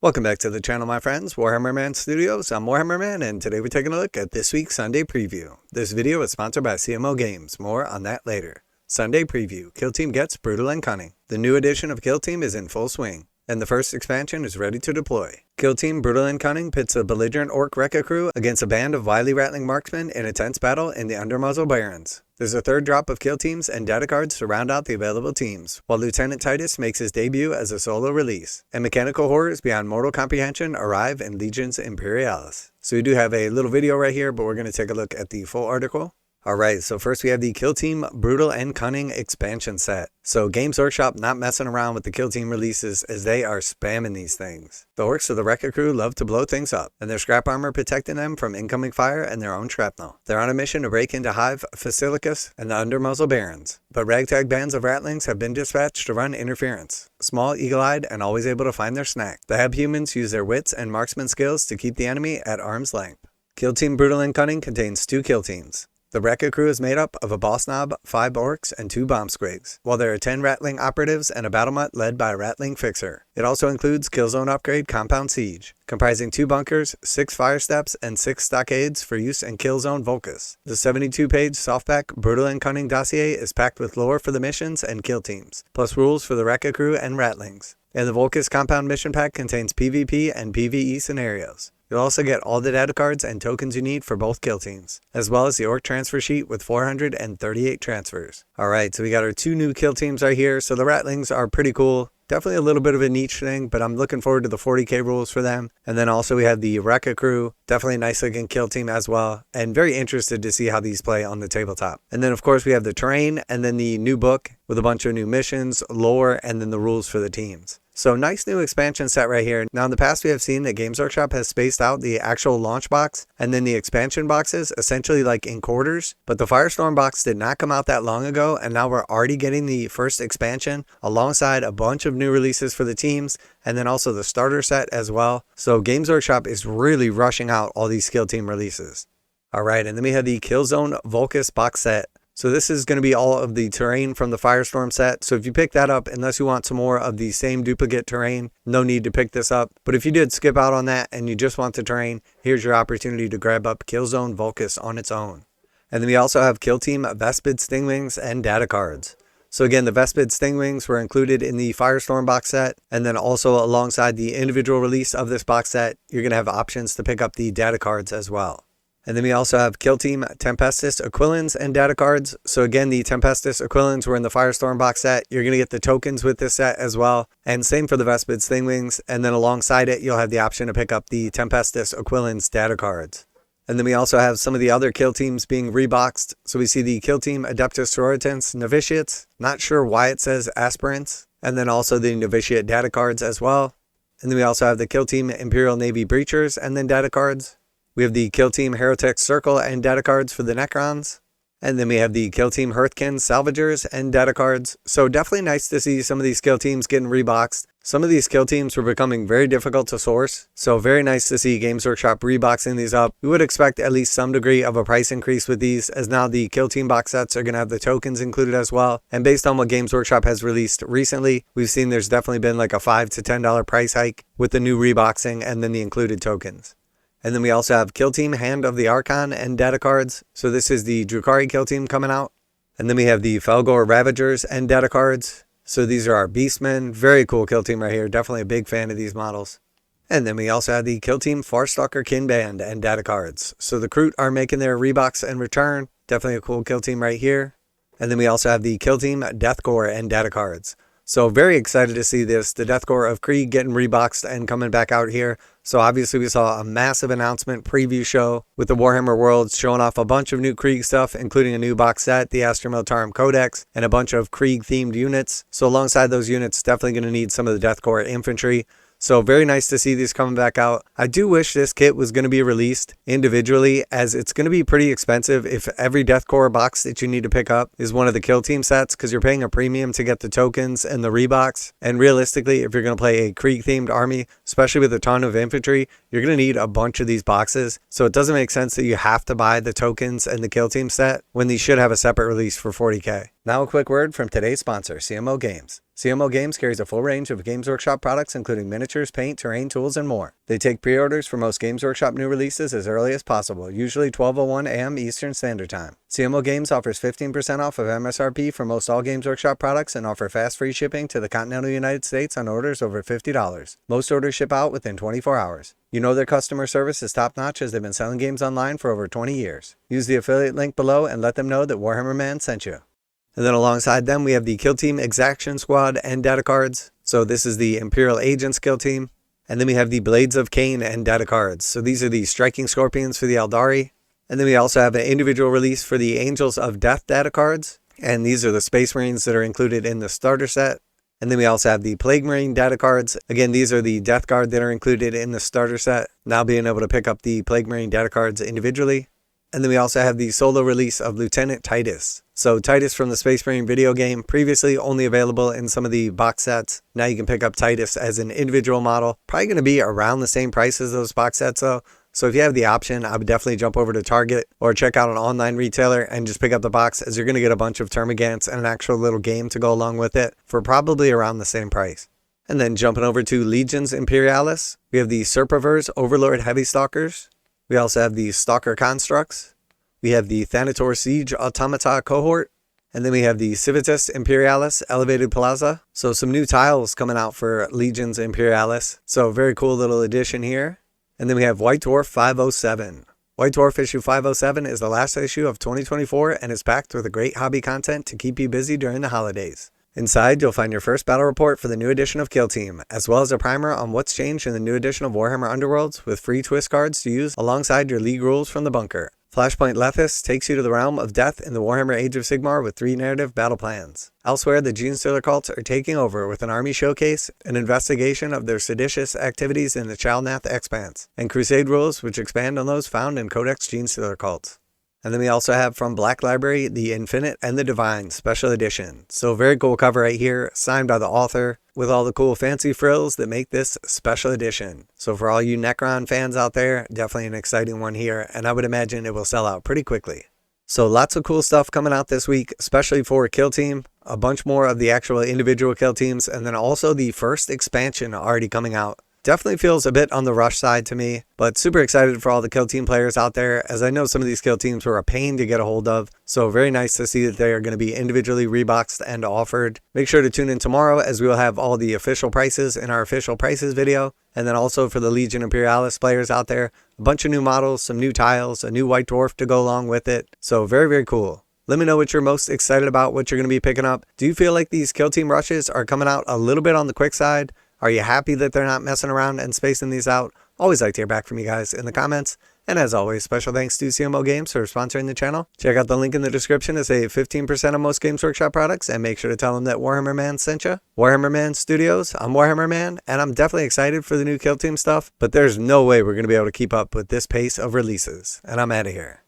Welcome back to the channel, my friends. Warhammer Man Studios. I'm Warhammer Man, and today we're taking a look at this week's Sunday preview. This video is sponsored by CMO Games. More on that later. Sunday preview. Kill Team gets Brutal and Cunning. The new edition of Kill Team is in full swing, and the first expansion is ready to deploy. Kill Team Brutal and Cunning pits a belligerent orc Rekka crew against a band of wily rattling marksmen in a tense battle in the Undermuzzle Barrens. There's a third drop of kill teams and Datacards to round out the available teams, while Lieutenant Titus makes his debut as a solo release, and mechanical horrors beyond mortal comprehension arrive in Legions Imperialis. So we do have a little video right here, but we're going to take a look at the full article. Alright, so first we have the Kill Team Brutal and Cunning expansion set. So Games Workshop not messing around with the Kill Team releases as they are spamming these things. The orcs of the Rekka crew love to blow things up, and their scrap armor protecting them from incoming fire and their own shrapnel. They're on a mission to break into Hive, Basilicus, and the Undermuzzle Barrens, but ragtag bands of ratlings have been dispatched to run interference. Small, eagle-eyed, and always able to find their snack. The Heb humans use their wits and marksman skills to keep the enemy at arm's length. Kill Team Brutal and Cunning contains 2 kill teams. The Rekka crew is made up of a boss knob, 5 orcs, and 2 bomb squigs, while there are 10 rattling operatives and a battle mutt led by a rattling fixer. It also includes Killzone upgrade Compound Siege, comprising 2 bunkers, 6 fire steps, and 6 stockades for use in Killzone Volkus. The 72-page softback Brutal and Cunning dossier is packed with lore for the missions and kill teams, plus rules for the Rekka crew and rattlings. And the Volkus Compound Mission Pack contains PvP and PvE scenarios. You'll also get all the data cards and tokens you need for both kill teams, as well as the orc transfer sheet with 438 transfers. Alright, so we got our 2 new kill teams right here. So the rattlings are pretty cool. Definitely a little bit of a niche thing, but I'm looking forward to the 40k rules for them. And then also we have the Rekka crew, definitely a nice looking kill team as well, and very interested to see how these play on the tabletop. And then of course we have the terrain, and then the new book with a bunch of new missions, lore, and then the rules for the teams. So nice new expansion set right here. Now in the past we have seen that Games Workshop has spaced out the actual launch box and then the expansion boxes essentially like in quarters, but the Firestorm box did not come out that long ago, and now we're already getting the first expansion alongside a bunch of new releases for the teams, and then also the starter set as well. So Games Workshop is really rushing out all these skill team releases. Alright, and then we have the Killzone Volkus box set. So this is going to be all of the terrain from the Firestorm set. So if you pick that up, unless you want some more of the same duplicate terrain, no need to pick this up. But if you did skip out on that and you just want the terrain, here's your opportunity to grab up Killzone Volkus on its own. And then we also have Kill Team Vespid Stingwings and Datacards. So again, the Vespid Stingwings were included in the Firestorm box set, and then also alongside the individual release of this box set, you're going to have options to pick up the Datacards as well. And then we also have Kill Team Tempestus Aquilons and Datacards. So again, the Tempestus Aquilons were in the Firestorm box set. You're going to get the tokens with this set as well. And same for the Vespid Stingwings. And then alongside it, you'll have the option to pick up the Tempestus Aquilons Datacards. And then we also have some of the other kill teams being reboxed. So we see the Kill Team Adepta Sororitas Novitiates. Not sure why it says Aspirants. And then also the Novitiate Datacards as well. And then we also have the Kill Team Imperial Navy Breachers and then Datacards. We have the Kill Team Hierotek Circle and Datacards for the Necrons. And then we have the Kill Team Hearthkyn Salvagers and Datacards. So definitely nice to see some of these kill teams getting reboxed. Some of these kill teams were becoming very difficult to source. So very nice to see Games Workshop reboxing these up. We would expect at least some degree of a price increase with these, as now the kill team box sets are going to have the tokens included as well. And based on what Games Workshop has released recently, we've seen there's definitely been like a $5 to $10 price hike with the new reboxing and then the included tokens. And then we also have Kill Team Hand of the Archon and Datacards. So this is the Drukhari kill team coming out. And then we have the Felgor Ravagers and Datacards. So these are our Beastmen. Very cool kill team right here. Definitely a big fan of these models. And then we also have the Kill Team Farstalker Kin Band and Datacards. So the Kroot are making their rebox and return. Definitely a cool kill team right here. And then we also have the Kill Team Deathcore and Datacards. So very excited to see this, the Deathcore of Krieg getting reboxed and coming back out here. So obviously we saw a massive announcement preview show with the Warhammer Worlds showing off a bunch of new Krieg stuff, including a new box set, the Astra Militarum Codex, and a bunch of Krieg themed units. So alongside those units, definitely going to need some of the Deathcore infantry. So very nice to see these coming back out. I do wish this kit was going to be released individually, as it's going to be pretty expensive if every Deathcore box that you need to pick up is one of the kill team sets, because you're paying a premium to get the tokens and the rebox. And realistically, if you're going to play a Krieg themed army, especially with a ton of infantry, you're going to need a bunch of these boxes. So it doesn't make sense that you have to buy the tokens and the kill team set when these should have a separate release for 40k. Now a quick word from today's sponsor, CMO Games. CMO Games carries a full range of Games Workshop products including miniatures, paint, terrain, tools, and more. They take pre-orders for most Games Workshop new releases as early as possible, usually 12:01 a.m. Eastern Standard Time. CMO Games offers 15% off of MSRP for most all Games Workshop products and offer fast free shipping to the continental United States on orders over $50. Most orders ship out within 24 hours. You know their customer service is top-notch as they've been selling games online for over 20 years. Use the affiliate link below and let them know that Warhammer Man sent you. And then alongside them, we have the Kill Team Exaction Squad and Datacards. So this is the Imperial Agents Kill Team. And then we have the Blades of Cain and Datacards. So these are the Striking Scorpions for the Eldari. And then we also have an individual release for the Angels of Death Datacards. And these are the Space Marines that are included in the starter set. And then we also have the Plague Marine Datacards. Again, these are the Death Guard that are included in the starter set. Now being able to pick up the Plague Marine Datacards individually. And then we also have the solo release of Lieutenant Titus. So Titus from the Space Marine video game, previously only available in some of the box sets. Now you can pick up Titus as an individual model. Probably going to be around the same price as those box sets though. So if you have the option, I would definitely jump over to Target or check out an online retailer and just pick up the box, as you're going to get a bunch of Termagants and an actual little game to go along with it for probably around the same price. And then jumping over to Legions Imperialis, we have the Serpavers Overlord Heavy Stalkers. We also have the Stalker Constructs. We have the Thanator Siege Automata Cohort. And then we have the Civitas Imperialis Elevated Plaza. So some new tiles coming out for Legions Imperialis. So very cool little addition here. And then we have White Dwarf 507. White Dwarf issue 507 is the last issue of 2024 and is packed with a great hobby content to keep you busy during the holidays. Inside, you'll find your first battle report for the new edition of Kill Team, as well as a primer on what's changed in the new edition of Warhammer Underworlds with free twist cards to use alongside your League rules from the bunker. Flashpoint Lethis takes you to the realm of death in the Warhammer Age of Sigmar with 3 narrative battle plans. Elsewhere, the Genestealer cults are taking over with an army showcase, an investigation of their seditious activities in the Chalnath Expanse, and Crusade rules which expand on those found in Codex Genestealer cults. And then we also have from Black Library, the Infinite and the Divine Special Edition. So very cool cover right here, signed by the author, with all the cool fancy frills that make this special edition. So for all you Necron fans out there, definitely an exciting one here, and I would imagine it will sell out pretty quickly. So lots of cool stuff coming out this week, especially for Kill Team, a bunch more of the actual individual Kill Teams, and then also the first expansion already coming out. Definitely feels a bit on the rush side to me, but super excited for all the Kill Team players out there, as I know some of these Kill Teams were a pain to get a hold of, so very nice to see that they are going to be individually reboxed and offered. Make sure to tune in tomorrow as we will have all the official prices in our official prices video, and then also for the Legion Imperialis players out there, a bunch of new models, some new tiles, a new White Dwarf to go along with it, so very, very cool. Let me know what you're most excited about, what you're going to be picking up. Do you feel like these Kill Team rushes are coming out a little bit on the quick side? Are you happy that they're not messing around and spacing these out? Always like to hear back from you guys in the comments. And as always, special thanks to CMO Games for sponsoring the channel. Check out the link in the description to save 15% on most Games Workshop products, and make sure to tell them that Warhammer Man sent you. Warhammer Man Studios, I'm Warhammer Man, and I'm definitely excited for the new Kill Team stuff, but there's no way we're going to be able to keep up with this pace of releases. And I'm out of here.